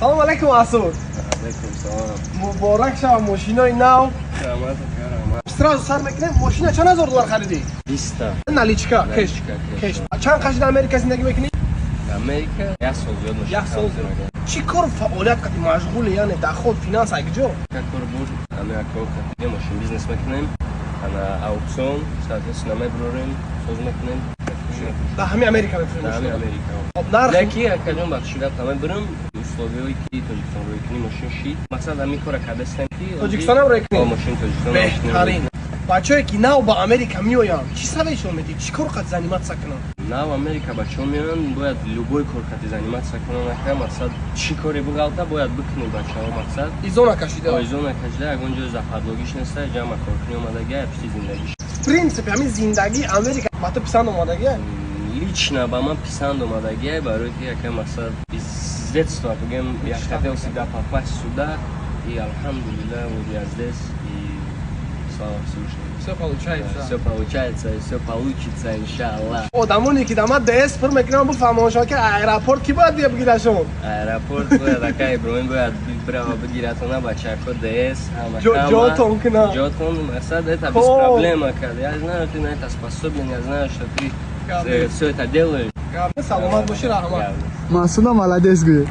Салом алейкум Асуд. Алейкум салам. Муборак шава мошинои нав. Рамазан карам. Сразу сар мекунем. Мошина чанд ҳазор доллар харидӣ? 20 Наличка, кеш. кеш. Чанд қашида Америка зиндагӣ мекунӣ? Америка 1 сол зиёд мешавад. 1 сол зиёд. Чӣ кор фаъолият қади машғуле, яъне доход, финанс якҷо? Как кор буд, ана кор кардем, машин бизнес мекунем. Ана аукцион, соответственно меброрем, соз мекунем. Да ҳами Америка мефурем. Да, ҳами Америка. Хоб нарх Леки академ бахшида меброрем. условиҳое ки Тоҷикистон рӯйкунӣ машин шид. Мақсад ҳами кора кардастем ки Тоҷикистонам рӯйкунӣ? Машин Тоҷикистон. Беҳтарин. Бачаҳое ки нав ба Америка меоянд, чӣ савешон медиҳ? Чӣ кор қад заниматся кунанд? Нав Америка бачаҳо меоянд, бояд любой кор қади заниматся кунанд. Ака мақсад чӣ коре буғалта бояд бикунӣ бачаҳо мақсад. Изона кашида. Изона кашида ягон ҷои западлогиш неста, ҷамъа коркунӣ омадагия, пишти зиндагиш. В принципе, ҳами зиндагии Америка ба ту писанд омадагия? Лично ба ман писанд омадагия, барои ки яка мақсад с детства бигем я хотел всегда попасть сюда, и алхамдулилlah вот я здесь, и слава Всевышнему. Всё получается. Все получается, и все получится, иншаллах. Одамоне ки дама ДС пур мекунанд буфаҳмоншон ки аэропорт ки бояд бия бигирашон? Аэропорт бояд ака Иброҳим бояд бирава бигиратона бачаҳко ДС, ҷотон кунад. Ҷотон, мақсад это без проблем, ака. Я знаю, ты на это способен, я знаю, что ты все это делаешь. Саломат боши, раҳмат. Масуда молодец гӯй.